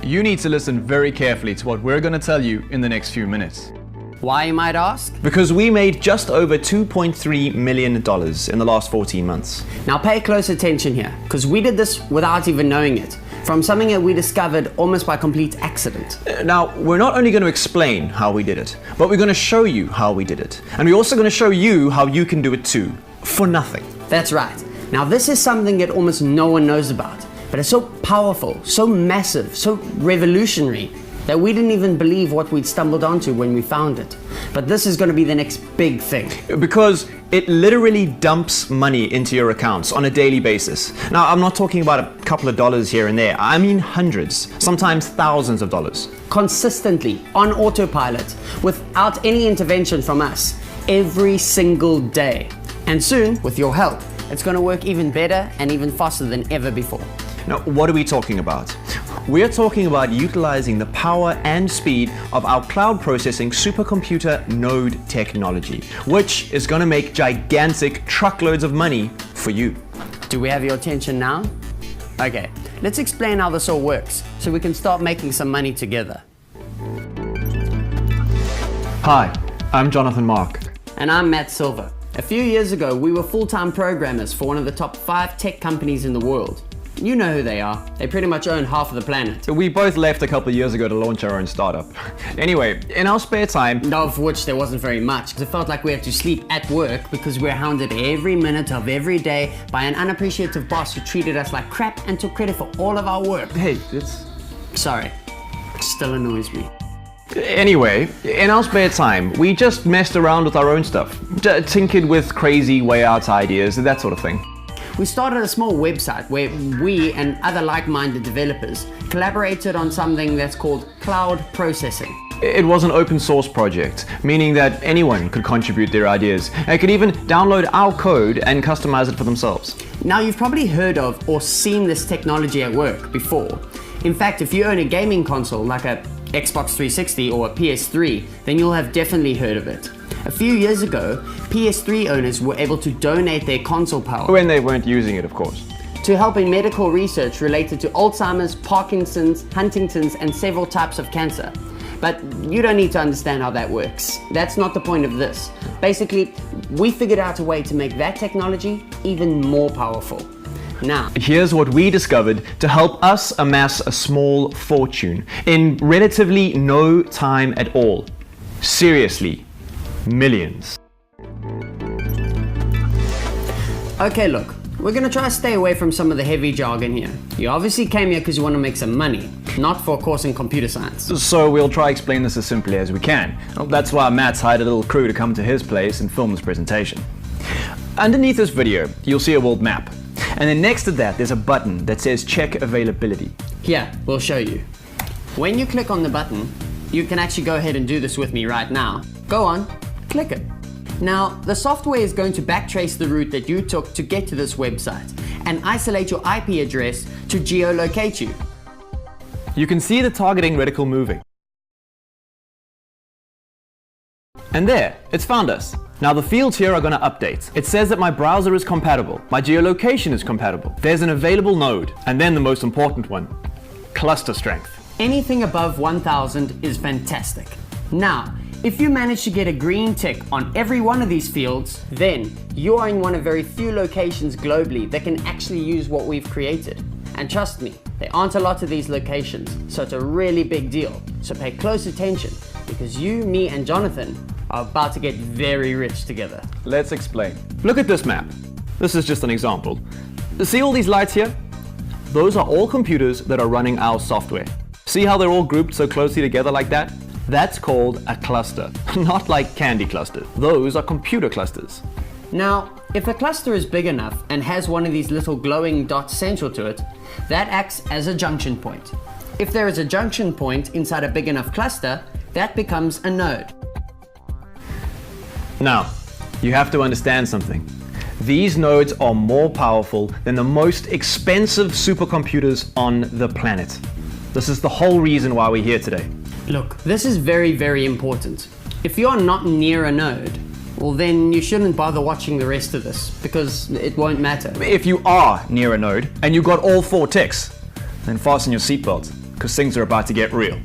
You need to listen very carefully to what we're going to tell you in the next few minutes. Why, you might ask? Because we made just over $2.3 million in the last 14 months. Now pay close attention here, because we did this without even knowing it, from something that we discovered almost by complete accident. Now, we're not only going to explain how we did it, but we're going to show you how we did it. And we're also going to show you how you can do it too, for nothing. That's right. Now this is something that almost no one knows about, but it's so powerful, so massive, so revolutionary, that we didn't even believe what we'd stumbled onto when we found it. But this is going to be the next big thing. Because it literally dumps money into your accounts on a daily basis. Now, I'm not talking about a couple of dollars here and there. I mean hundreds, sometimes thousands of dollars. Consistently, on autopilot, without any intervention from us, every single day. And soon, with your help, it's going to work even better and even faster than ever before. Now, what are we talking about? We're talking about utilizing the power and speed of our cloud processing supercomputer node technology, which is going to make gigantic truckloads of money for you. Do we have your attention now? Okay, let's explain how this all works so we can start making some money together. Hi, I'm Jonathan Mark. And I'm Matt Silver. A few years ago, we were full-time programmers for one of the top 5 tech companies in the world. You know who they are. They pretty much own half of the planet. We both left a couple of years ago to launch our own startup. Anyway, in our spare time... Of which there wasn't very much. It felt like we had to sleep at work because we're hounded every minute of every day by an unappreciative boss who treated us like crap and took credit for all of our work. Hey, it's... Sorry. It still annoys me. Anyway, in our spare time, we just messed around with our own stuff. Tinkered with crazy way out ideas, that sort of thing. We started a small website where we and other like-minded developers collaborated on something that's called cloud processing. It was an open source project, meaning that anyone could contribute their ideas. They could even download our code and customize it for themselves. Now, you've probably heard of or seen this technology at work before. In fact, if you own a gaming console like a Xbox 360 or a PS3, then you'll have definitely heard of it. A few years ago, PS3 owners were able to donate their console power. When they weren't using it, of course. To help in medical research related to Alzheimer's, Parkinson's, Huntington's, and several types of cancer. But you don't need to understand how that works. That's not the point of this. Basically, we figured out a way to make that technology even more powerful. Now, here's what we discovered to help us amass a small fortune in relatively no time at all. Seriously, millions. Okay, look, we're gonna try to stay away from some of the heavy jargon here. You obviously came here because you want to make some money, not for a course in computer science. So we'll try explain this as simply as we can. That's why Matt's hired a little crew to come to his place and film this presentation. Underneath this video, you'll see a world map. And then next to that, there's a button that says check availability. Here, we'll show you. When you click on the button, you can actually go ahead and do this with me right now. Go on, click it. Now, the software is going to backtrace the route that you took to get to this website and isolate your IP address to geolocate you. You can see the targeting reticle moving. And there, it's found us. Now the fields here are going to update. It says that my browser is compatible, my geolocation is compatible, there's an available node, and then the most important one, cluster strength. Anything above 1000 is fantastic. Now, if you manage to get a green tick on every one of these fields, then you're in one of very few locations globally that can actually use what we've created. And trust me, there aren't a lot of these locations, so it's a really big deal. So pay close attention, because you, me, and Jonathan are about to get very rich together. Let's explain. Look at this map. This is just an example. See all these lights here? Those are all computers that are running our software. See how they're all grouped so closely together like that? That's called a cluster, not like candy clusters. Those are computer clusters. Now, if a cluster is big enough and has one of these little glowing dots central to it, that acts as a junction point. If there is a junction point inside a big enough cluster, that becomes a node. Now, you have to understand something. These nodes are more powerful than the most expensive supercomputers on the planet. This is the whole reason why we're here today. Look, this is very, very important. If you are not near a node, well then you shouldn't bother watching the rest of this, because it won't matter. If you are near a node and you got all 4 ticks, then fasten your seatbelt, because things are about to get real.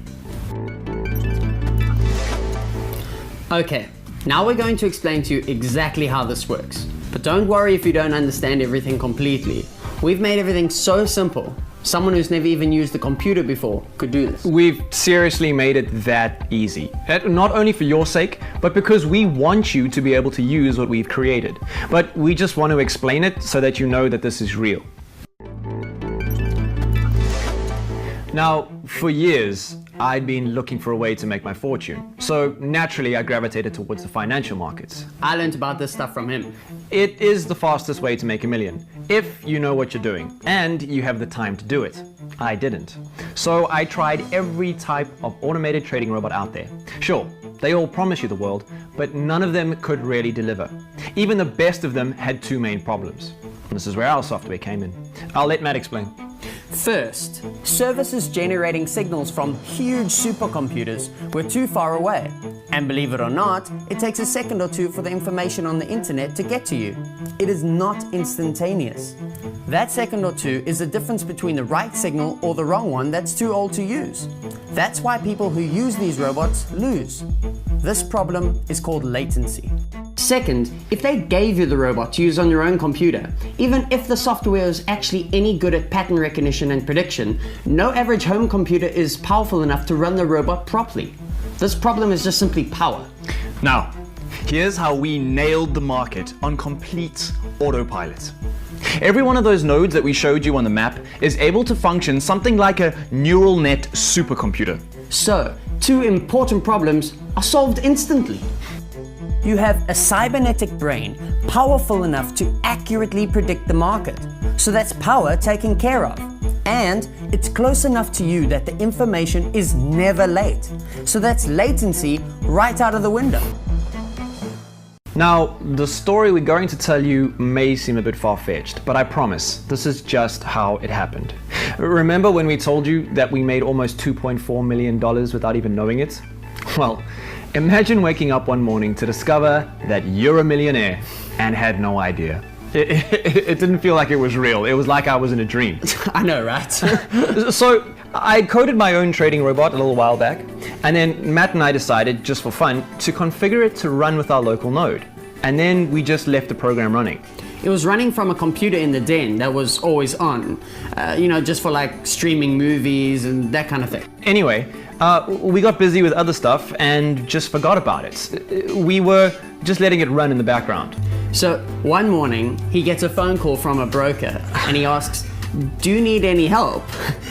Okay, now we're going to explain to you exactly how this works. But don't worry if you don't understand everything completely. We've made everything so simple. Someone who's never even used a computer before could do this. We've seriously made it that easy. Not only for your sake, but because we want you to be able to use what we've created. But we just want to explain it so that you know that this is real. Now, for years, I'd been looking for a way to make my fortune. So naturally, I gravitated towards the financial markets. I learned about this stuff from him. It is the fastest way to make a million, if you know what you're doing, and you have the time to do it. I didn't. So I tried every type of automated trading robot out there. Sure, they all promise you the world, but none of them could really deliver. Even the best of them had two main problems. This is where our software came in. I'll let Matt explain. First, services generating signals from huge supercomputers were too far away. And believe it or not, it takes a second or two for the information on the internet to get to you. It is not instantaneous. That second or two is the difference between the right signal or the wrong one that's too old to use. That's why people who use these robots lose. This problem is called latency. Second, if they gave you the robot to use on your own computer, even if the software is actually any good at pattern recognition and prediction, no average home computer is powerful enough to run the robot properly. This problem is just simply power. Now, here's how we nailed the market on complete autopilot. Every one of those nodes that we showed you on the map is able to function something like a neural net supercomputer. So, two important problems are solved instantly. You have a cybernetic brain powerful enough to accurately predict the market. So that's power taken care of. And it's close enough to you that the information is never late. So that's latency right out of the window. Now, the story we're going to tell you may seem a bit far-fetched, but I promise, this is just how it happened. Remember when we told you that we made almost $2.4 million without even knowing it? Well, imagine waking up one morning to discover that you're a millionaire and had no idea. It didn't feel like it was real. It was like I was in a dream. I know, right? So I coded my own trading robot a little while back, and then Matt and I decided, just for fun, to configure it to run with our local node. And then we just left the program running. It was running from a computer in the den that was always on, just for like streaming movies and that kind of thing. Anyway, we got busy with other stuff and just forgot about it. We were just letting it run in the background. So one morning, he gets a phone call from a broker and he asks, "Do you need any help?"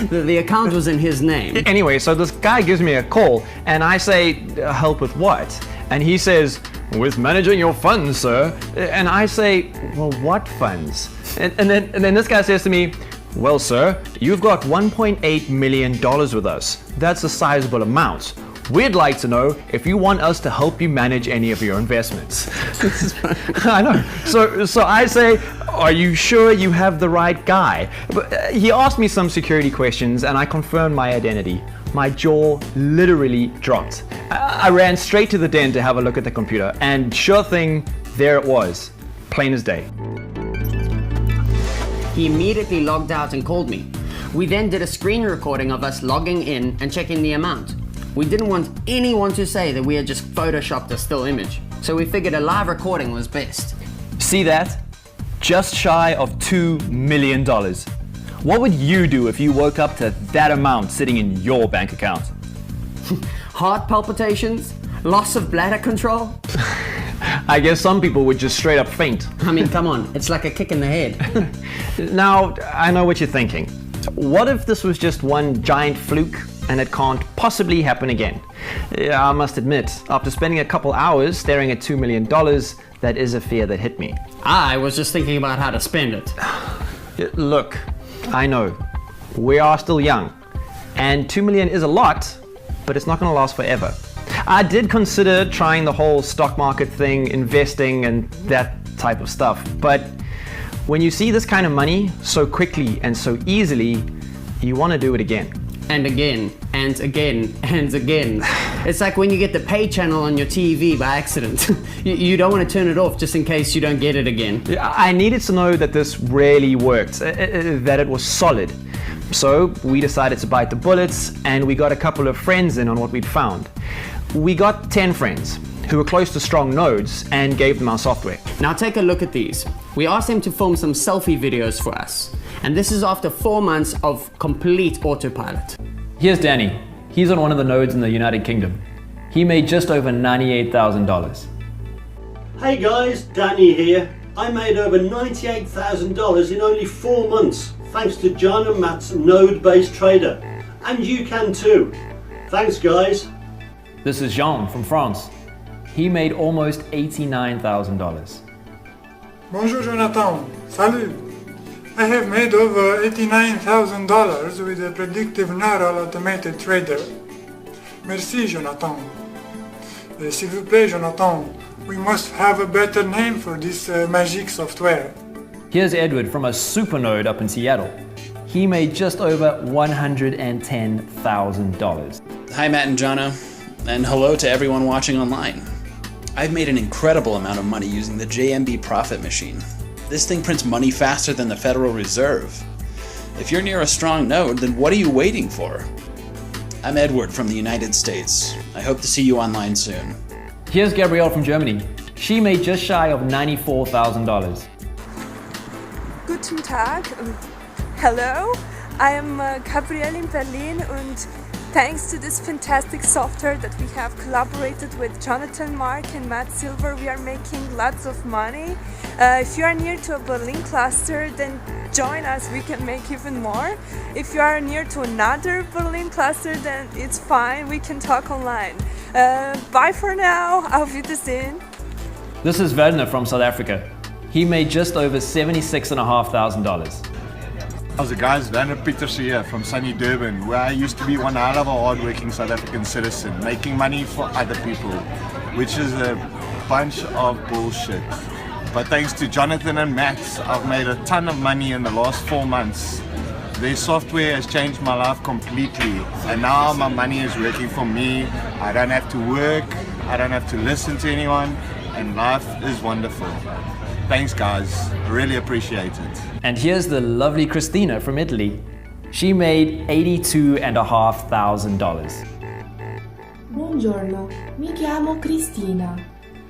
The account was in his name. Anyway, so this guy gives me a call and I say, "Help with what?" And he says, "With managing your funds, sir." And I say, "Well, what funds?" And then this guy says to me, "Well, sir, you've got $1.8 million with us. That's a sizable amount. We'd like to know if you want us to help you manage any of your investments." This is funny. I know. So I say, "Are you sure you have the right guy?" But he asked me some security questions and I confirmed my identity. My jaw literally dropped. I ran straight to the den to have a look at the computer, and sure thing, there it was, plain as day. He immediately logged out and called me. We then did a screen recording of us logging in and checking the amount. We didn't want anyone to say that we had just photoshopped a still image, so we figured a live recording was best. See that? Just shy of $2 million. What would you do if you woke up to that amount sitting in your bank account? Heart palpitations? Loss of bladder control? I guess some people would just straight up faint. I mean, come on, it's like a kick in the head. Now, I know what you're thinking. What if this was just one giant fluke and it can't possibly happen again? I must admit, after spending a couple hours staring at $2 million, that is a fear that hit me. I was just thinking about how to spend it. Look, I know, we are still young, and 2 million is a lot, but it's not going to last forever. I did consider trying the whole stock market thing, investing and that type of stuff, but when you see this kind of money so quickly and so easily, you want to do it again. And again, and again, and again. It's like when you get the pay channel on your TV by accident. You don't want to turn it off just in case you don't get it again. I needed to know that this really worked, that it was solid. So we decided to bite the bullets and we got a couple of friends in on what we'd found. We got 10 friends who were close to strong nodes and gave them our software. Now take a look at these. We asked them to film some selfie videos for us. And this is after 4 months of complete autopilot. Here's Danny. He's on one of the nodes in the United Kingdom. He made just over $98,000. Hey guys, Danny here. I made over $98,000 in only 4 months, thanks to John and Matt's node-based trader. And you can too. Thanks guys. This is Jean from France. He made almost $89,000. Bonjour Jonathan, salut! I have made over $89,000 with a predictive neural automated trader. Merci Jonathan. S'il vous plaît Jonathan, we must have a better name for this magic software. Here's Edward from a supernode up in Seattle. He made just over $110,000. Hi Matt and Jono, and hello to everyone watching online. I've made an incredible amount of money using the JMB profit machine. This thing prints money faster than the Federal Reserve. If you're near a strong node, then what are you waiting for? I'm Edward from the United States. I hope to see you online soon. Here's Gabrielle from Germany. She made just shy of $94,000. Guten Tag. Hello, I am Gabrielle in Berlin and thanks to this fantastic software that we have collaborated with Jonathan Mark and Matt Silver, we are making lots of money. If you are near to a Berlin cluster, then join us, we can make even more. If you are near to another Berlin cluster, then it's fine, we can talk online. Bye for now, auf Wiedersehen. This is Werner from South Africa. He made just over $76,500. How's it guys? Werner Pieters here from sunny Durban, where I used to be one hell of a hard-working South African citizen, making money for other people, which is a bunch of bullshit. But thanks to Jonathan and Matt, I've made a ton of money in the last 4 months. Their software has changed my life completely, and now my money is working for me. I don't have to work, I don't have to listen to anyone, and life is wonderful. Thanks guys, I really appreciate it. And here's the lovely Christina from Italy. She made $82,500. Buongiorno, mi chiamo Cristina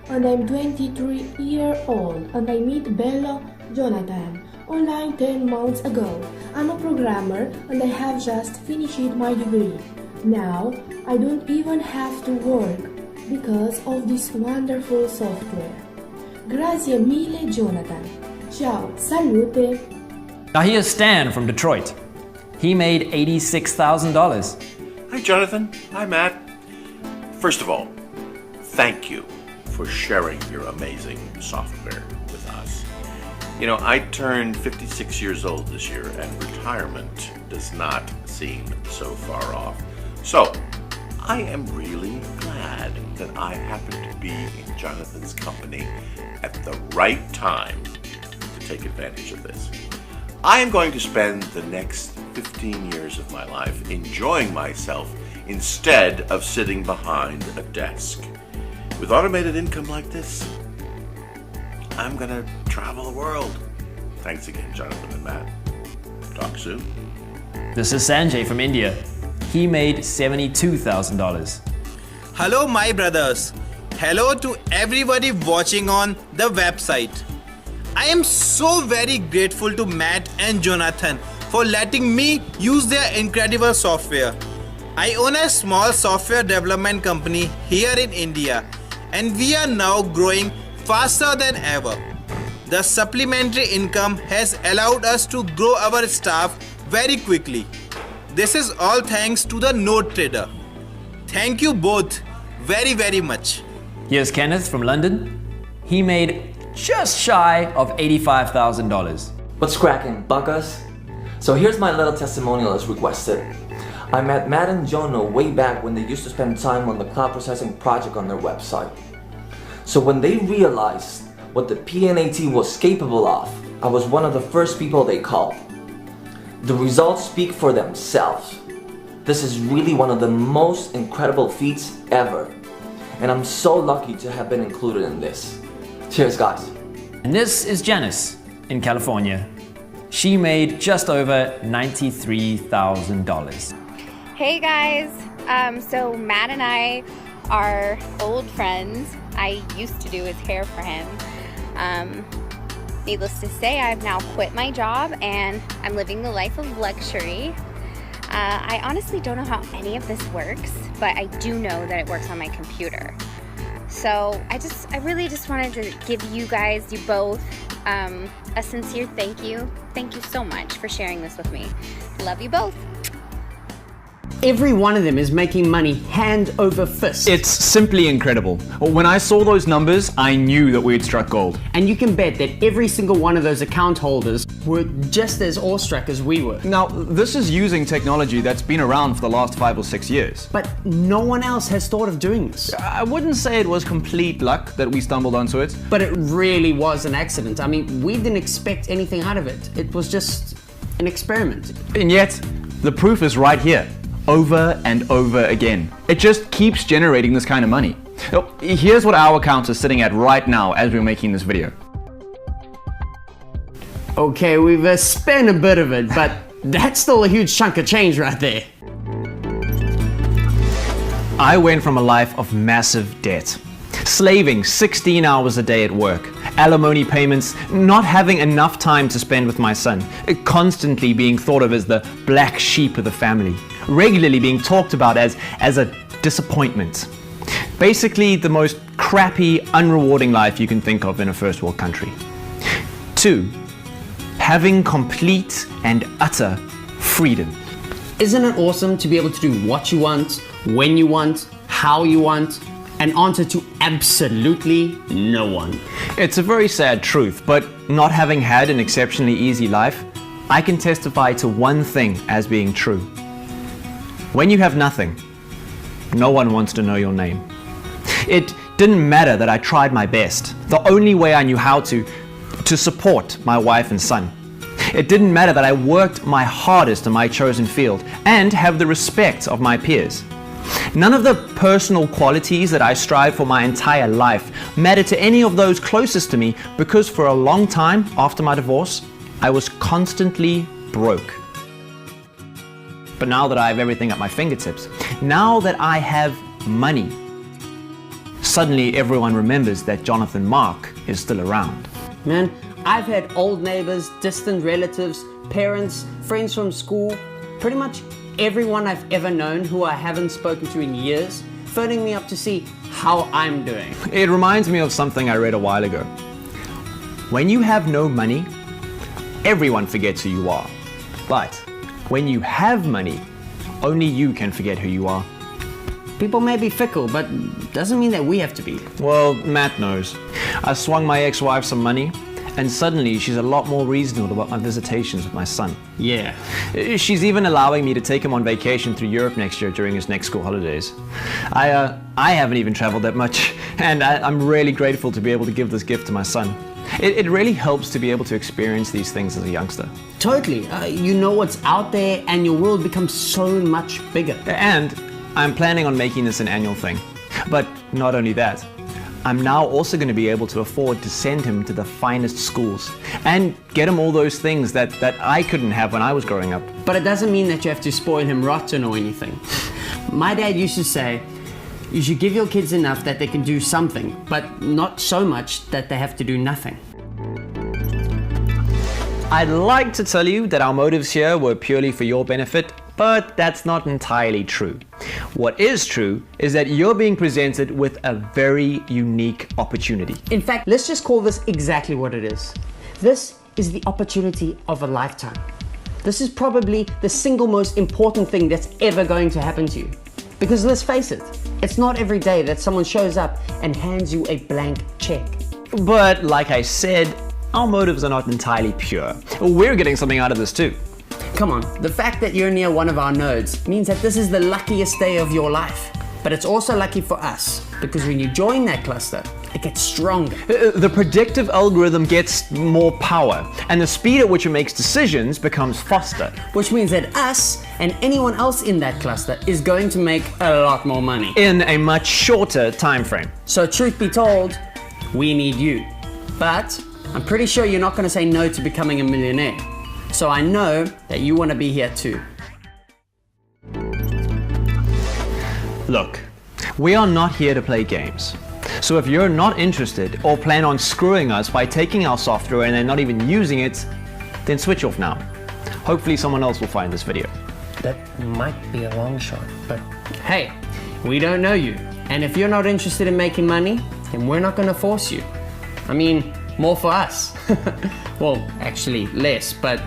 and I'm 23 years old and I met Bello Jonathan online 10 months ago. I'm a programmer and I have just finished my degree. Now I don't even have to work because of this wonderful software. Grazie mille Jonathan. Ciao, salute. Now here's Stan from Detroit. He made $86,000. Hi Jonathan, hi Matt. First of all, thank you for sharing your amazing software with us. You know, I turned 56 years old this year and retirement does not seem so far off. So, I am really glad that I happen to be in Jonathan's company at the right time to take advantage of this. I am going to spend the next 15 years of my life enjoying myself instead of sitting behind a desk. With automated income like this, I'm gonna travel the world. Thanks again, Jonathan and Matt. Talk soon. This is Sanjay from India. He made $72,000. Hello my brothers. Hello to everybody watching on the website. I am so very grateful to Matt and Jonathan for letting me use their incredible software. I own a small software development company here in India and we are now growing faster than ever. The supplementary income has allowed us to grow our staff very quickly. This is all thanks to the node trader. Thank you both very much. Here's Kenneth from London. He made just shy of $85,000. What's cracking, bunkers? So here's my little testimonial as requested. I met Matt and Jono way back when they used to spend time on the cloud processing project on their website. So when they realized what the PNAT was capable of, I was one of the first people they called. The results speak for themselves. This is really one of the most incredible feats ever. And I'm so lucky to have been included in this. Cheers guys. And this is Janice in California. she made just over $93,000. Hey guys, so Matt and I are old friends. I used to do his hair for him. Needless to say, I've now quit my job and I'm living the life of luxury. I honestly don't know how any of this works, but I do know that it works on my computer. So I really just wanted to give you both, a sincere thank you. Thank you so much for sharing this with me. Love you both. Every one of them is making money hand over fist. It's simply incredible. When I saw those numbers, I knew that we had struck gold. And you can bet that every single one of those account holders were just as awestruck as we were. Now, this is using technology that's been around for the last 5 or 6 years. But no one else has thought of doing this. I wouldn't say it was complete luck that we stumbled onto it. But it really was an accident. I mean, we didn't expect anything out of it. It was just an experiment. And yet, the proof is right here. Over and over again. It just keeps generating this kind of money. Here's what our account is sitting at right now as we're making this video. Okay, we've spent a bit of it, but that's still a huge chunk of change right there. I went from a life of massive debt, slaving 16 hours a day at work, alimony payments, not having enough time to spend with my son, constantly being thought of as the black sheep of the family, regularly being talked about as a disappointment. Basically, the most crappy, unrewarding life you can think of in a first world country. 2, having complete and utter freedom. Isn't it awesome to be able to do what you want, when you want, how you want, and answer to absolutely no one? It's a very sad truth, but not having had an exceptionally easy life, I can testify to one thing as being true. When you have nothing, no one wants to know your name. It didn't matter that I tried my best, the only way I knew how to support my wife and son. It didn't matter that I worked my hardest in my chosen field and have the respect of my peers. None of the personal qualities that I strive for my entire life mattered to any of those closest to me, because for a long time after my divorce, I was constantly broke. But now that I have everything at my fingertips, now that I have money, suddenly everyone remembers that Jonathan Mark is still around. Man, I've had old neighbors, distant relatives, parents, friends from school, pretty much everyone I've ever known who I haven't spoken to in years, phoning me up to see how I'm doing. It reminds me of something I read a while ago. When you have no money, everyone forgets who you are. But when you have money, only you can forget who you are. People may be fickle, but doesn't mean that we have to be. Well, Matt knows. I swung my ex-wife some money, and suddenly she's a lot more reasonable about my visitations with my son. Yeah. She's even allowing me to take him on vacation through Europe next year during his next school holidays. I haven't even traveled that much, and I'm really grateful to be able to give this gift to my son. It really helps to be able to experience these things as a youngster. Totally. You know what's out there, and your world becomes so much bigger. And I'm planning on making this an annual thing. But not only that, I'm now also going to be able to afford to send him to the finest schools and get him all those things that I couldn't have when I was growing up. But it doesn't mean that you have to spoil him rotten or anything. My dad used to say, you should give your kids enough that they can do something, but not so much that they have to do nothing. I'd like to tell you that our motives here were purely for your benefit, but that's not entirely true. What is true is that you're being presented with a very unique opportunity. In fact, let's just call this exactly what it is. This is the opportunity of a lifetime. This is probably the single most important thing that's ever going to happen to you. Because let's face it, it's not every day that someone shows up and hands you a blank check. But like I said, our motives are not entirely pure. We're getting something out of this too. Come on, the fact that you're near one of our nodes means that this is the luckiest day of your life. But it's also lucky for us, because when you join that cluster, it gets stronger. The predictive algorithm gets more power, and the speed at which it makes decisions becomes faster. Which means that us and anyone else in that cluster is going to make a lot more money. In a much shorter time frame. So truth be told, we need you. But I'm pretty sure you're not going to say no to becoming a millionaire. So I know that you want to be here too. Look, we are not here to play games. So if you're not interested or plan on screwing us by taking our software and then not even using it, then switch off now. Hopefully someone else will find this video. That might be a long shot, but hey, we don't know you. And if you're not interested in making money, then we're not going to force you. I mean, more for us. Well, actually less, but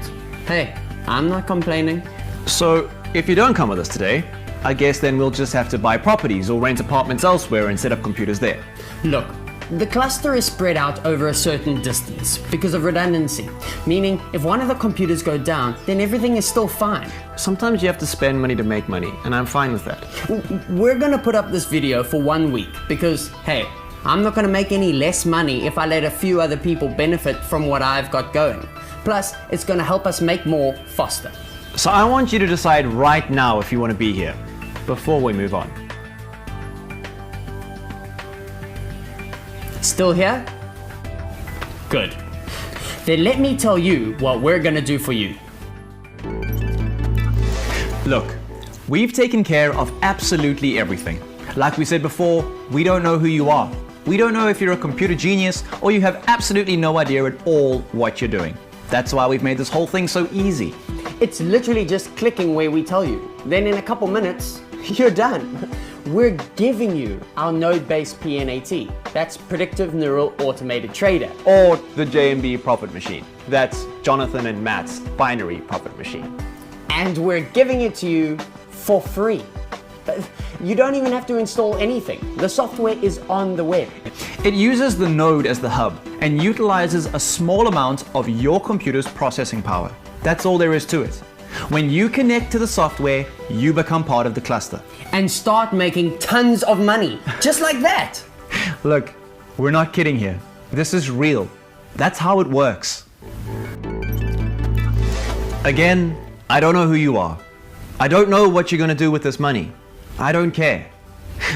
hey, I'm not complaining. So if you don't come with us today, I guess then we'll just have to buy properties or rent apartments elsewhere and set up computers there. Look, the cluster is spread out over a certain distance because of redundancy, meaning if one of the computers go down, then everything is still fine. Sometimes you have to spend money to make money, and I'm fine with that. We're gonna put up this video for 1 week because, hey, I'm not gonna make any less money if I let a few other people benefit from what I've got going. Plus, it's gonna help us make more faster. So I want you to decide right now if you want to be here, before we move on. Still here? Good. Then let me tell you what we're gonna do for you. Look, we've taken care of absolutely everything. Like we said before, we don't know who you are. We don't know if you're a computer genius or you have absolutely no idea at all what you're doing. That's why we've made this whole thing so easy. It's literally just clicking where we tell you. Then in a couple minutes, you're done. We're giving you our node-based PNAT. That's Predictive Neural Automated Trader. Or the JMB profit machine. That's Jonathan and Matt's binary profit machine. And we're giving it to you for free. You don't even have to install anything. The software is on the web. It uses the node as the hub and utilizes a small amount of your computer's processing power. That's all there is to it. When you connect to the software, you become part of the cluster. And start making tons of money, just like that. Look, we're not kidding here. This is real. That's how it works. Again, I don't know who you are. I don't know what you're going to do with this money. I don't care.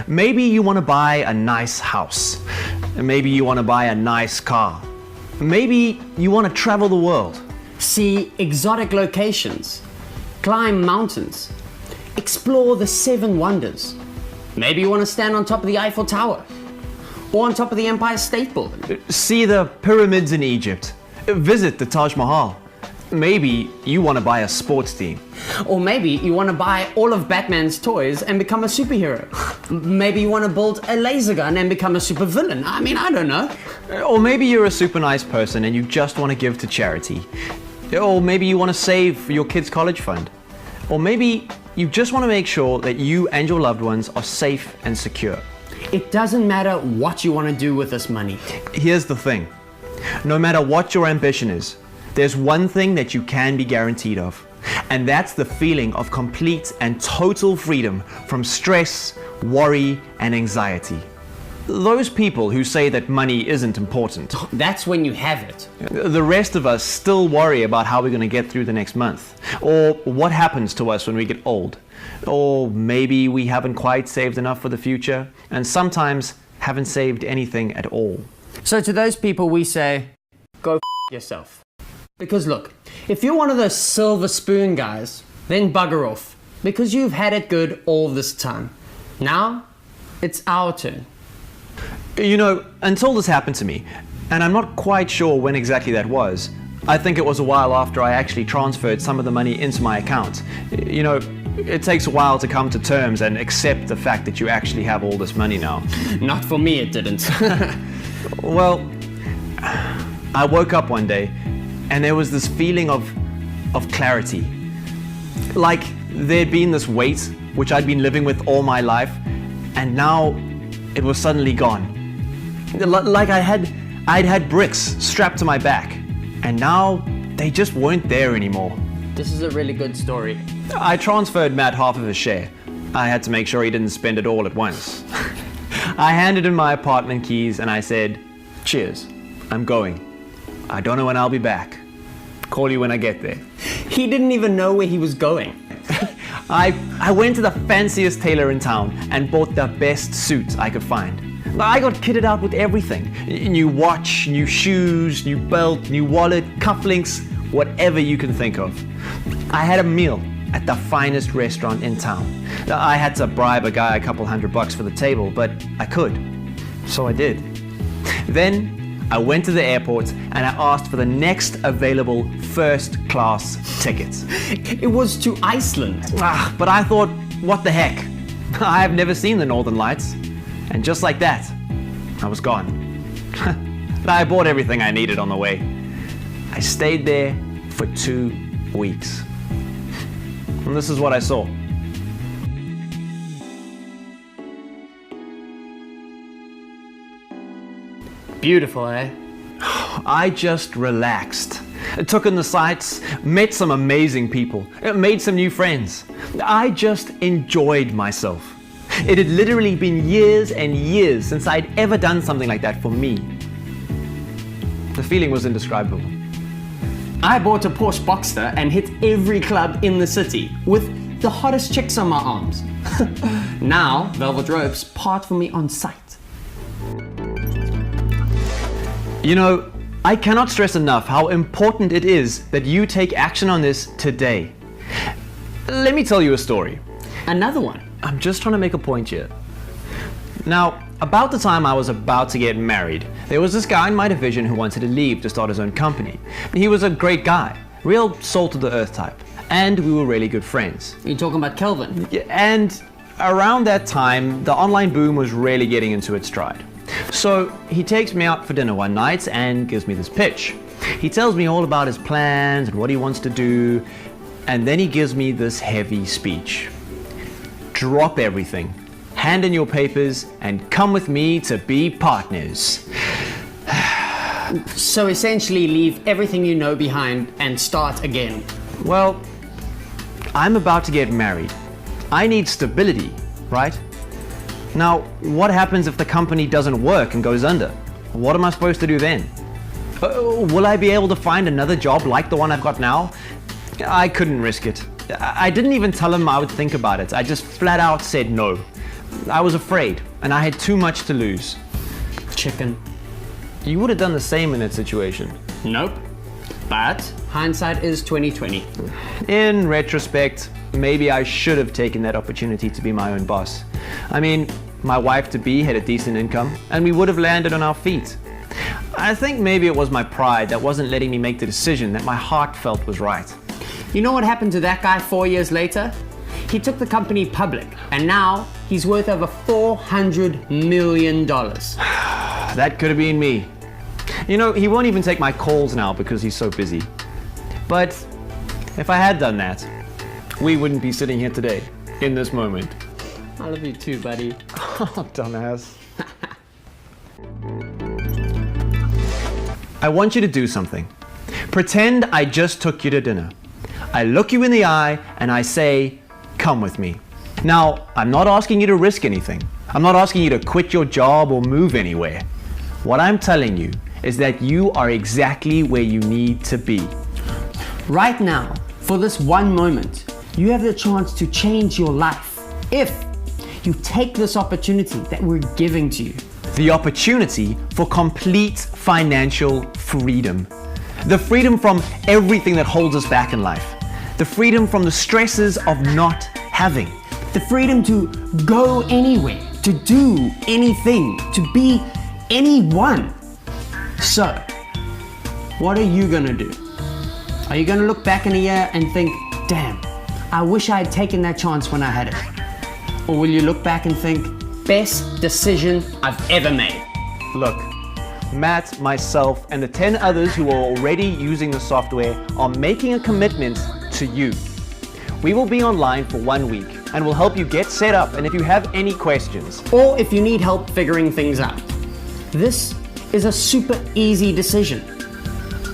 Maybe you want to buy a nice house. Maybe you want to buy a nice car. Maybe you want to travel the world. See exotic locations, climb mountains, explore the 7 wonders. Maybe you want to stand on top of the Eiffel Tower or on top of the Empire State Building. See the pyramids in Egypt. Visit the Taj Mahal. Maybe you want to buy a sports team. Or maybe you want to buy all of Batman's toys and become a superhero. Maybe you want to build a laser gun and become a supervillain. I mean, I don't know. Or maybe you're a super nice person and you just want to give to charity. Or maybe you want to save for your kid's college fund. Or maybe you just want to make sure that you and your loved ones are safe and secure. It doesn't matter what you want to do with this money. Here's the thing. No matter what your ambition is, there's one thing that you can be guaranteed of, and that's the feeling of complete and total freedom from stress, worry, and anxiety. Those people who say that money isn't important. That's when you have it. The rest of us still worry about how we're going to get through the next month, or what happens to us when we get old, or maybe we haven't quite saved enough for the future, and sometimes haven't saved anything at all. So to those people we say, go f yourself. Because look, if you're one of those silver spoon guys, then bugger off, because you've had it good all this time. Now, it's our turn. You know, until this happened to me, and I'm not quite sure when exactly that was, I think it was a while after I actually transferred some of the money into my account. You know, it takes a while to come to terms and accept the fact that you actually have all this money now. Not for me, it didn't. Well, I woke up one day and there was this feeling of clarity. Like there'd been this weight which I'd been living with all my life, and now it was suddenly gone. Like I'd had bricks strapped to my back, and now they just weren't there anymore. This is a really good story. I transferred Matt half of his share. I had to make sure he didn't spend it all at once. I handed him my apartment keys and I said, "Cheers, I'm going. I don't know when I'll be back. Call you when I get there." He didn't even know where he was going. I went to the fanciest tailor in town and bought the best suit I could find. I got kitted out with everything. New watch, new shoes, new belt, new wallet, cufflinks, whatever you can think of. I had a meal at the finest restaurant in town. I had to bribe a guy a couple $100 for the table, but I could. So I did. Then I went to the airport and I asked for the next available first-class ticket. It was to Iceland. But I thought, what the heck? I have never seen the Northern Lights. And just like that, I was gone. I bought everything I needed on the way. I stayed there for 2 weeks. And this is what I saw. Beautiful, eh? I just relaxed. Took in the sights, met some amazing people, made some new friends. I just enjoyed myself. It had literally been years and years since I'd ever done something like that for me. The feeling was indescribable. I bought a Porsche Boxster and hit every club in the city with the hottest chicks on my arms. Now, velvet ropes part for me on sight. You know, I cannot stress enough how important it is that you take action on this today. Let me tell you a story. Another one. I'm just trying to make a point here. Now, about the time I was about to get married, there was this guy in my division who wanted to leave to start his own company. He was a great guy, real salt-of-the-earth type, and we were really good friends. Are you talking about Kelvin? Yeah, and around that time, the online boom was really getting into its stride. So he takes me out for dinner one night and gives me this pitch. He tells me all about his plans and what he wants to do, and then he gives me this heavy speech. Drop everything, hand in your papers, and come with me to be partners. So essentially leave everything you know behind and start again. Well, I'm about to get married. I need stability, right? Now, what happens if the company doesn't work and goes under? What am I supposed to do then? Will I be able to find another job like the one I've got now? I couldn't risk it. I didn't even tell him I would think about it. I just flat out said no. I was afraid, and I had too much to lose. Chicken. You would have done the same in that situation. Nope. But hindsight is 20/20. In retrospect, maybe I should have taken that opportunity to be my own boss. I mean, my wife-to-be had a decent income, and we would have landed on our feet. I think maybe it was my pride that wasn't letting me make the decision that my heart felt was right. You know what happened to that guy 4 years later? He took the company public, and now he's worth over $400 million. That could have been me. You know, he won't even take my calls now because he's so busy. But if I had done that, we wouldn't be sitting here today, in this moment. I love you too, buddy. Oh, dumbass. I want you to do something. Pretend I just took you to dinner. I look you in the eye and I say, come with me. Now, I'm not asking you to risk anything. I'm not asking you to quit your job or move anywhere. What I'm telling you is that you are exactly where you need to be. Right now, for this one moment, you have the chance to change your life if you take this opportunity that we're giving to you. The opportunity for complete financial freedom. The freedom from everything that holds us back in life. The freedom from the stresses of not having. The freedom to go anywhere, to do anything, to be anyone. So, what are you gonna do? Are you gonna look back in a year and think, damn, I wish I had taken that chance when I had it? Or will you look back and think, best decision I've ever made? Look, Matt, myself, and the 10 others who are already using the software are making a commitment to you. We will be online for 1 week and will help you get set up, and if you have any questions, or if you need help figuring things out. This is a super easy decision,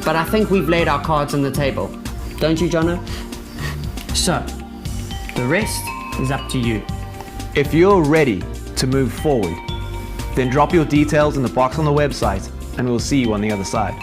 but I think we've laid our cards on the table. Don't you, Jono? So, the rest is up to you. If you're ready to move forward, then drop your details in the box on the website and we'll see you on the other side.